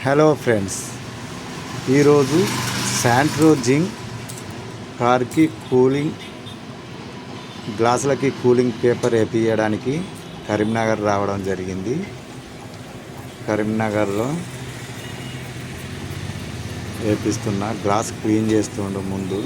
Hello friends, ఈరోజు Santro zinc కార్కి గ్లాసులకి cooling paper వేపించడానికి Karimnagar రావడం జరిగింది. కరీంనగర్లో వేపిస్తున్న గ్లాస్ క్లీన్ చేస్తుండు. ముందు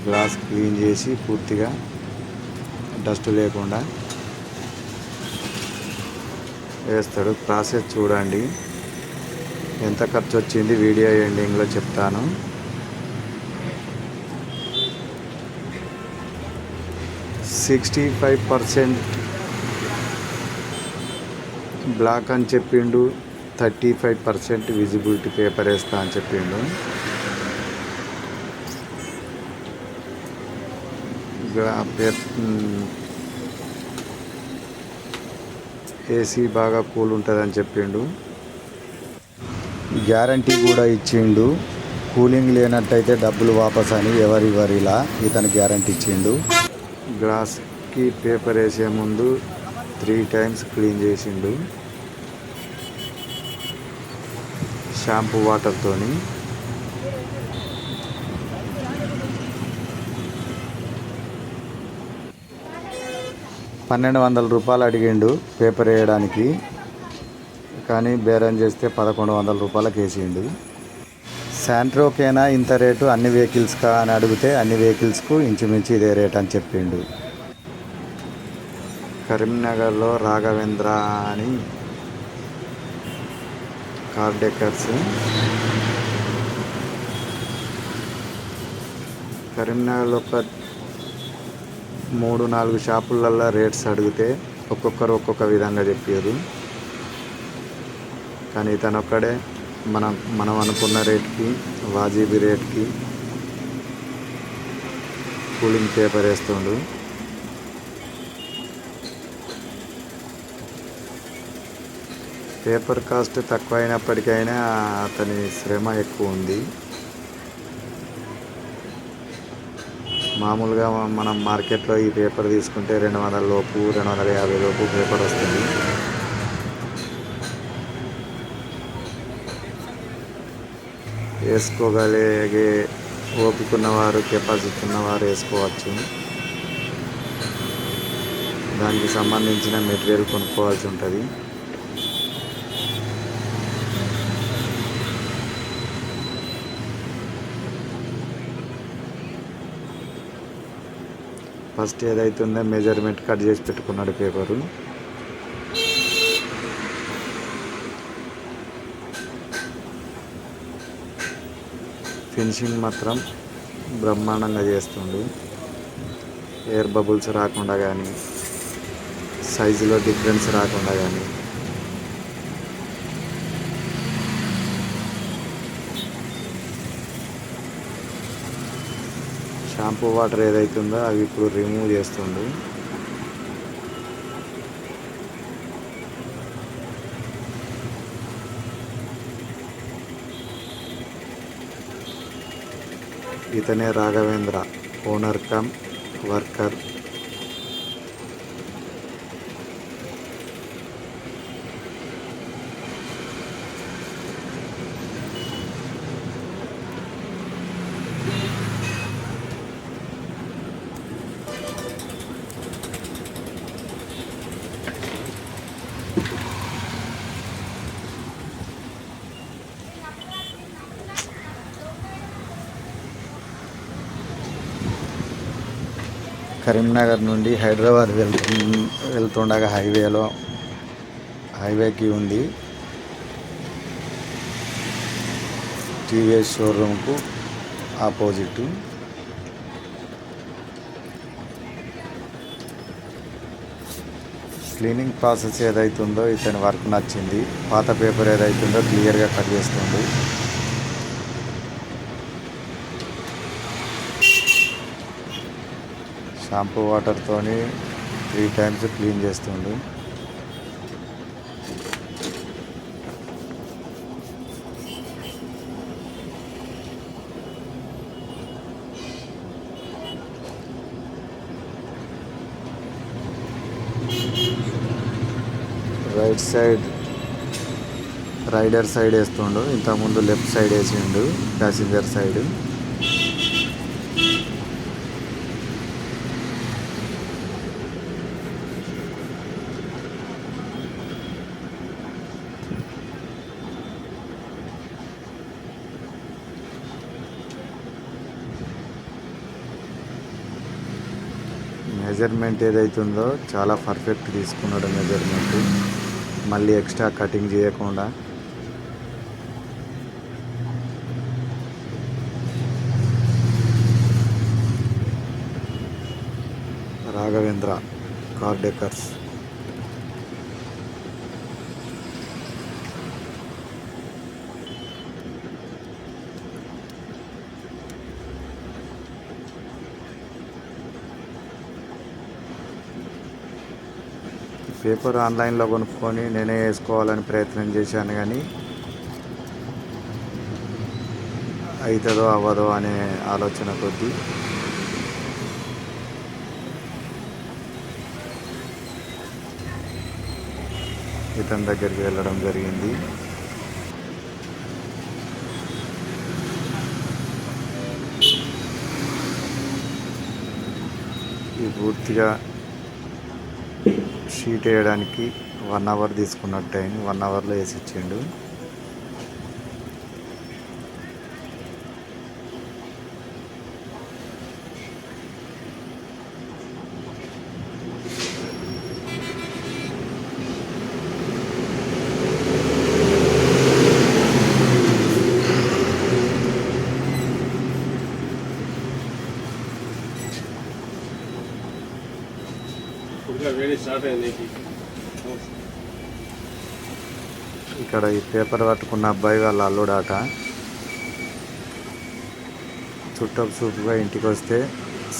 గ్లాస్ క్లీన్ చేసి పూర్తిగా డస్ట్ లేకుండా వేస్తాడు. ప్రాసెస్ చూడండి. ఎంత ఖర్చు వచ్చింది వీడియో ఎండింగ్లో చెప్తాను. "65% బ్లాక్ అని చెప్పిండు, 35% విజిబిలిటీ పేపర్ వేస్తా అని చెప్పిండు. ఏసీ బాగా కూల్ ఉంటుందని చెప్పిండు. గ్యారంటీ కూడా ఇచ్చిండు. కూలింగ్ లేనట్టయితే డబ్బులు వాపస్ అని ఎవరిలా ఇతను గ్యారంటీ ఇచ్చిండు. గ్లాస్కి పేపర్ వేసే ముందు 3 times క్లీన్ చేసిండు షాంపూ వాటర్తోని. ₹1200 అడిగిండు పేపర్ వేయడానికి, కానీ బేరం చేస్తే ₹1100 వేసిండు. శాంట్రోకేనా ఇంత రేటు, అన్ని వెహికల్స్కా అని అడిగితే అన్ని వెహికల్స్కు ఇంచుమించు ఇదే రేట్ అని చెప్పిండు. కరీంనగర్లో రాఘవేంద్ర అని కార్ డెకర్స్, కరీంనగర్లో ఒక 3-4 షాపులల్లో రేట్స్ అడిగితే ఒక్కొక్కరు ఒక్కొక్క విధంగా చెప్పారు. కానీ ఇతనొక్కడే మనం అనుకున్న రేట్కి, వాజీబీ రేట్కి కూలింగ్ పేపర్ వేస్తుండు. పేపర్ కాస్ట్ తక్కువ అయినప్పటికైనా అతని శ్రమ ఎక్కువ ఉంది. మామూలుగా మనం మార్కెట్లో ఈ పేపర్ తీసుకుంటే 200 లోపు, 250 లోపు పేపర్ వస్తుంది. వేసుకోగలిగే ఓపిక ఉన్నవారు, కెపాసిటీ ఉన్నవారు వేసుకోవచ్చు. దానికి సంబంధించిన మెటీరియల్ కొనుక్కోవాల్సి ఉంటుంది. ఫస్ట్ ఏదైతుందో మెజర్మెంట్ కట్ చేసి పెట్టుకున్నాడు పేపరు. ఫినిషింగ్ మాత్రం బ్రహ్మాండంగా చేస్తుండు. ఎయిర్ బబుల్స్ రాకుండా కానీ, సైజులో డిఫరెన్స్ రాకుండా కానీ. షాంపూ వాటర్ ఏదైతుందో అవి ఇప్పుడు రిమూవ్ చేస్తుండు. ఇతనే Raghavendra, owner cum worker. Karimnagar నుండి హైదరాబాద్ వెళ్తుండగా హైవేకి ఉంది టీవీఎస్ షోరూమ్కు ఆపోజిట్. క్లీనింగ్ ప్రాసెస్ ఏదైతుందో ఇతని వర్క్ నచ్చింది. పాత పేపర్ ఏదైతుందో క్లియర్గా కట్ చేస్తుండు. షాంపూ వాటర్తోని 3 times క్లీన్ చేస్తుండు. రైట్ సైడ్ రైడర్ సైడ్ వేస్తుండు, ఇంతకుముందు లెఫ్ట్ సైడ్ వేసిండు ప్యాసింజర్ సైడ్. మెజర్మెంట్ ఏదైతుందో చాలా పర్ఫెక్ట్ తీసుకున్నాడు మెజర్మెంట్, మళ్ళీ ఎక్స్ట్రా కటింగ్ చేయకుండా. Raghavendra car decors. పేపర్ ఆన్లైన్లో కొనుక్కొని నేనే వేసుకోవాలని ప్రయత్నం చేశాను, కానీ అవుతుందో అవ్వదో అనే ఆలోచన కొద్దీ ఇతని దగ్గరికి వెళ్ళడం జరిగింది. ఈ పూర్తిగా షీట్ వేయడానికి 1 అవర్ తీసుకున్నట్టు అయింది. 1 అవర్లో వేసి ఇచ్చిండు. ఇక్కడ ఈ పేపర్ పట్టుకున్న అబ్బాయి వాళ్ళ అల్లుడాట. చుట్టపు చూపుగా ఇంటికి వస్తే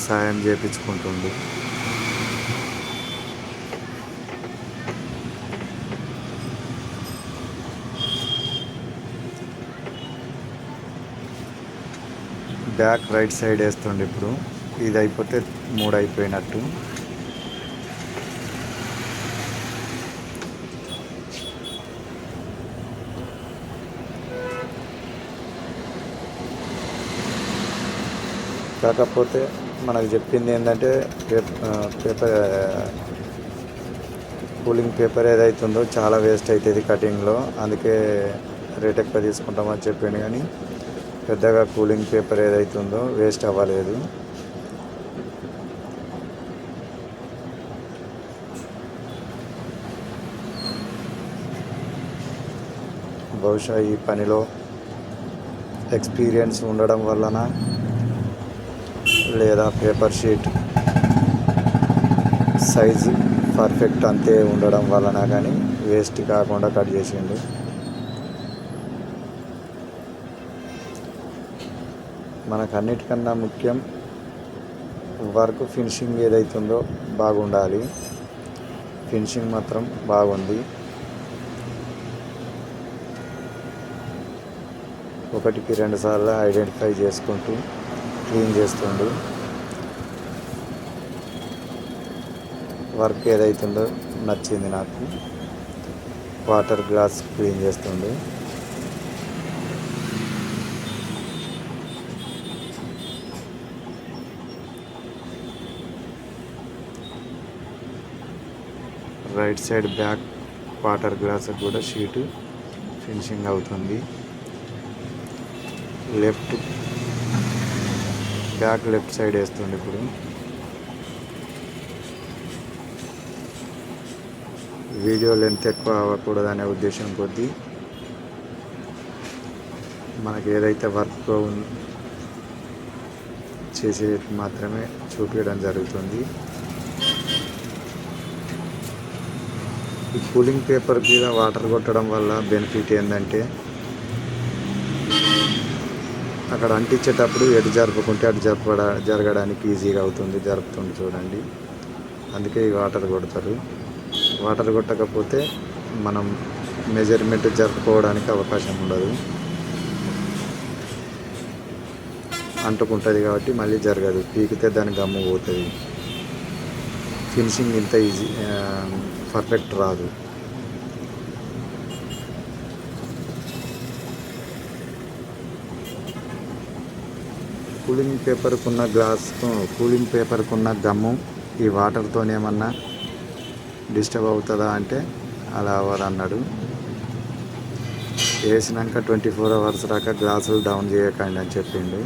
సాయం చేయించుకుంటుండు. బ్యాక్ రైట్ సైడ్ వేస్తుండే. ఇప్పుడు ఇది అయిపోతే 3 అయిపోయినట్టు. కాకపోతే మనకు చెప్పింది ఏంటంటే పేపర్ కూలింగ్ పేపర్ ఏదైతుందో చాలా వేస్ట్ అవుతుంది కటింగ్లో, అందుకే రేట్ ఎక్కువ తీసుకుంటామని చెప్పిండు. కానీ పెద్దగా కూలింగ్ పేపర్ ఏదైతుందో వేస్ట్ అవ్వలేదు. బహుశా ఈ పనిలో ఎక్స్పీరియన్స్ ఉండడం వలన లేదా పేపర్ షీట్ సైజు పర్ఫెక్ట్ అంతే ఉండడం వలన కానీ వేస్ట్ కాకుండా కట్ చేసిండు. మనకు అన్నిటికన్నా ముఖ్యం వర్క్ ఫినిషింగ్ ఏదైతుందో బాగుండాలి. ఫినిషింగ్ మాత్రం బాగుంది. ఒకటికి 2 సార్లు ఐడెంటిఫై చేసుకుంటూ క్లీన్ చేస్తుండు. వర్క్ ఏదైతుందో నచ్చింది నాకు. వాటర్ గ్లాస్ క్లీన్ చేస్తుండు. Right side back water glass కూడా షీటు ఫినిషింగ్ అవుతుంది. బ్యాక్ లెఫ్ట్ సైడ్ వేస్తుంది. ఇప్పుడు వీడియో లెంత్ ఎక్కువ అవ్వకూడదనే ఉద్దేశం కొద్దీ మనకి ఏదైతే వర్క్ చేసే మాత్రమే చూపించడం జరుగుతుంది. ఈ కూలింగ్ పేపర్ మీద వాటర్ కొట్టడం వల్ల బెనిఫిట్ ఏంటంటే అక్కడ అంటించేటప్పుడు ఎటు జరుపుకుంటే అటు జరగడానికి ఈజీగా అవుతుంది. జరుపుతుంది చూడండి, అందుకే ఈ వాటర్ కొడతారు. వాటర్ కొట్టకపోతే మనం మెజర్మెంట్ జరుపుకోవడానికి అవకాశం ఉండదు. అంటుకుంటుంది కాబట్టి మళ్ళీ జరగదు. పీకితే దాని గమ్ము పోతుంది. ఫినిషింగ్ ఇంత ఈజీ పర్ఫెక్ట్ రాదు. కూలింగ్ పేపర్కున్న కూలింగ్ పేపర్కున్న గమ్ము ఈ వాటర్తో ఏమన్నా డిస్టర్బ్ అవుతుందా అంటే అలా అవ్వదన్నాడు. వేసినాక 24 అవర్స్ దాకా గ్లాసులు డౌన్ చేయకండి అని చెప్పిండు.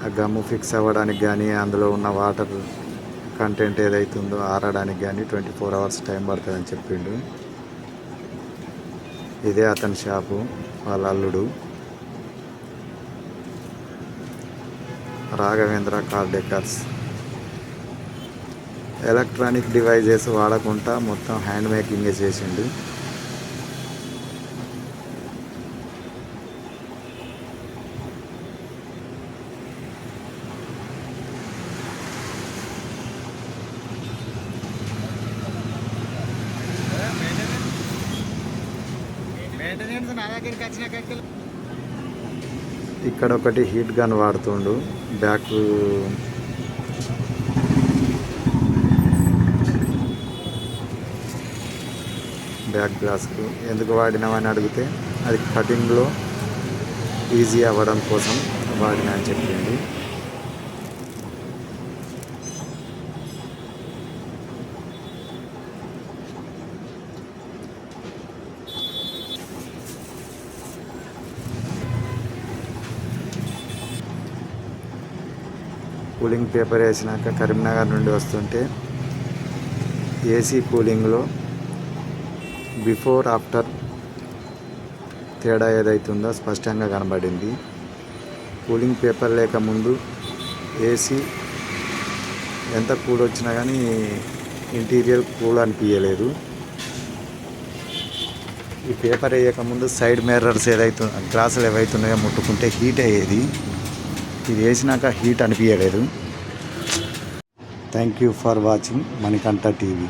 ఆ గమ్ము ఫిక్స్ అవ్వడానికి కానీ అందులో ఉన్న వాటర్ కంటెంట్ ఏదైతుందో ఆరడానికి కానీ 24 అవర్స్ టైం పడుతుందని చెప్పిండు. ఇదే అతని షాపు, వాళ్ళ అల్లుడు Raghavendra car decors. Electronic devices వాడకుండా మొత్తం హ్యాండ్ మేకింగే చేసిండు. ఇక్కడ ఒకటి హీట్ గన్ వాడుతుండు బ్యాక్ గ్లాస్కు. ఎందుకు వాడినామని అడిగితే అది కటింగ్లో ఈజీ అవ్వడం కోసం వాడినా అని చెప్పింది. కూలింగ్ పేపర్ వేసినాక కరీంనగర్ నుండి వస్తుంటే ఏసీ కూలింగ్లో బిఫోర్ ఆఫ్టర్ తేడా ఏదైతుందో స్పష్టంగా కనబడింది. కూలింగ్ పేపర్ లేకముందు ఏసీ ఎంత కూల్ వచ్చినా కానీ ఇంటీరియర్ కూల్ అనిపించలేదు. ఈ పేపర్ వేయకముందు సైడ్ మిర్రర్స్ గ్లాసులు ఏవైతున్నాయో ముట్టుకుంటే హీట్ అయ్యేది. ఇది వేసినాక హీట్ అనిపించలేదు. Thank you for watching Manikanta TV.